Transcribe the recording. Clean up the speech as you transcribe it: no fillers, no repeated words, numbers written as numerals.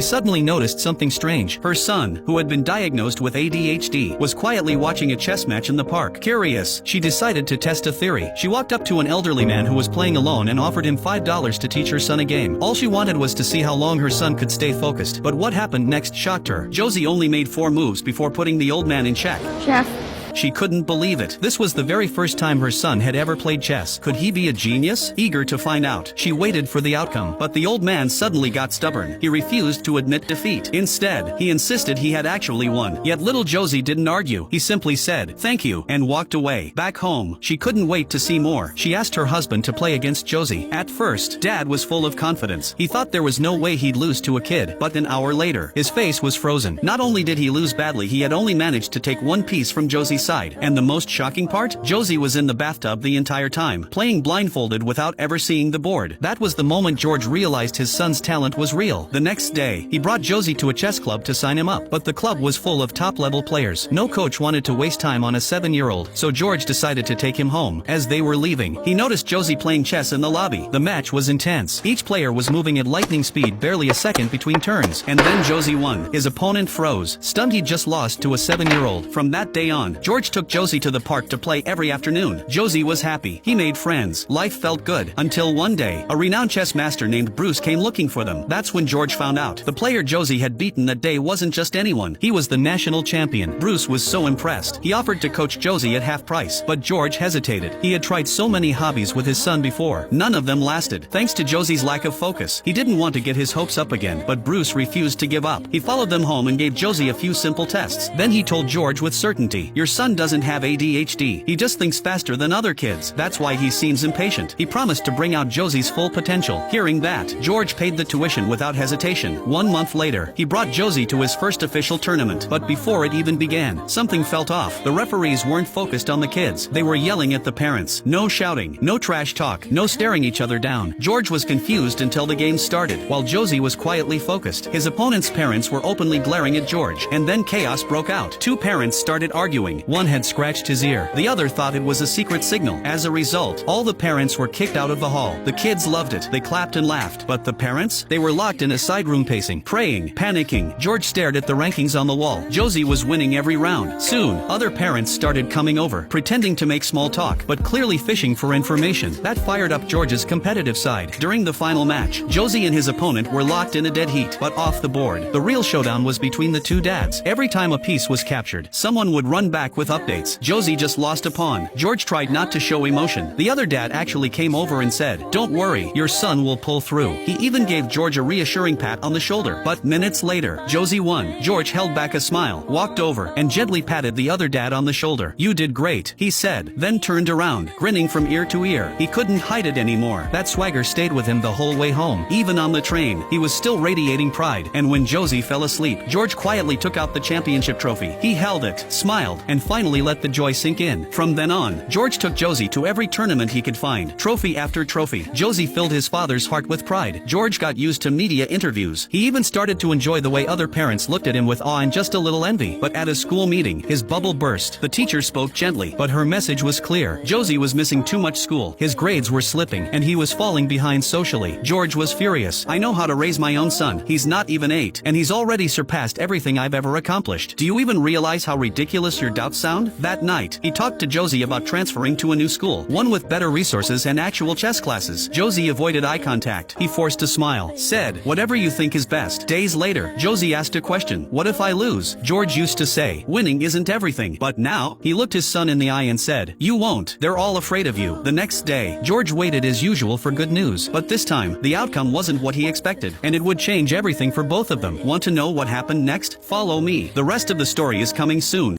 She suddenly noticed something strange. Her son, who had been diagnosed with ADHD, was quietly watching a chess match in the park. Curious, she decided to test a theory. She walked up to an elderly man who was playing alone and offered him $5 to teach her son a game. All she wanted was to see how long her son could stay focused. But what happened next shocked her. Josie only made 4 moves before putting the old man in check. Chef. She couldn't believe it. This was the very first time her son had ever played chess. Could he be a genius? Eager to find out, she waited for the outcome. But the old man suddenly got stubborn. He refused to admit defeat. Instead, he insisted he had actually won. Yet little Josie didn't argue. He simply said, "Thank you," and walked away. Back home, she couldn't wait to see more. She asked her husband to play against Josie. At first, Dad was full of confidence. He thought there was no way he'd lose to a kid. But an hour later, his face was frozen. Not only did he lose badly, he had only managed to take 1 piece from Josie's side. And the most shocking part? Josie was in the bathtub the entire time, playing blindfolded without ever seeing the board. That was the moment George realized his son's talent was real. The next day, he brought Josie to a chess club to sign him up. But the club was full of top-level players. No coach wanted to waste time on a 7-year-old, so George decided to take him home. As they were leaving, he noticed Josie playing chess in the lobby. The match was intense. Each player was moving at lightning speed, barely a second between turns. And then Josie won. His opponent froze, stunned he'd just lost to a 7-year-old. From that day on, George took Josie to the park to play every afternoon. Josie was happy. He made friends. Life felt good. Until one day, a renowned chess master named Bruce came looking for them. That's when George found out. The player Josie had beaten that day wasn't just anyone. He was the national champion. Bruce was so impressed. He offered to coach Josie at half price. But George hesitated. He had tried so many hobbies with his son before. None of them lasted. Thanks to Josie's lack of focus, he didn't want to get his hopes up again. But Bruce refused to give up. He followed them home and gave Josie a few simple tests. Then he told George with certainty, "Your son doesn't have ADHD. He just thinks faster than other kids. That's why he seems impatient." He promised to bring out Josie's full potential. Hearing that, George paid the tuition without hesitation. 1 month later, he brought Josie to his first official tournament. But before it even began, something felt off. The referees weren't focused on the kids. They were yelling at the parents. No shouting, no trash talk, no staring each other down. George was confused until the game started, while Josie was quietly focused. His opponent's parents were openly glaring at George. And then chaos broke out. 2 parents started arguing. One had scratched his ear. The other thought it was a secret signal. As a result, all the parents were kicked out of the hall. The kids loved it. They clapped and laughed. But the parents? They were locked in a side room pacing, praying, panicking. George stared at the rankings on the wall. Josie was winning every round. Soon, other parents started coming over, pretending to make small talk, but clearly fishing for information. That fired up George's competitive side. During the final match, Josie and his opponent were locked in a dead heat. But off the board, the real showdown was between the 2 dads. Every time a piece was captured, someone would run back with updates. Josie just lost a pawn. George tried not to show emotion. The other dad actually came over and said, "Don't worry, your son will pull through." He even gave George a reassuring pat on the shoulder. But minutes later, Josie won. George held back a smile, walked over, and gently patted the other dad on the shoulder. "You did great," he said, then turned around, grinning from ear to ear. He couldn't hide it anymore. That swagger stayed with him the whole way home. Even on the train, he was still radiating pride. And when Josie fell asleep, George quietly took out the championship trophy. He held it, smiled, and finally let the joy sink in. From then on, George took Josie to every tournament he could find. Trophy after trophy, Josie filled his father's heart with pride. George got used to media interviews. He even started to enjoy the way other parents looked at him with awe and just a little envy. But at a school meeting, his bubble burst. The teacher spoke gently, but her message was clear. Josie was missing too much school. His grades were slipping, and he was falling behind socially. George was furious. "I know how to raise my own son. He's not even 8, and he's already surpassed everything I've ever accomplished. Do you even realize how ridiculous your doubts sound?" That night, he talked to Josie about transferring to a new school, one with better resources and actual chess classes. Josie avoided eye contact. He forced a smile, said, "Whatever you think is best." Days later, Josie asked a question. "What if I lose?" George used to say, "Winning isn't everything." But now, he looked his son in the eye and said, "You won't. They're all afraid of you." The next day, George waited as usual for good news. But this time, the outcome wasn't what he expected, and it would change everything for both of them. Want to know what happened next? Follow me. The rest of the story is coming soon.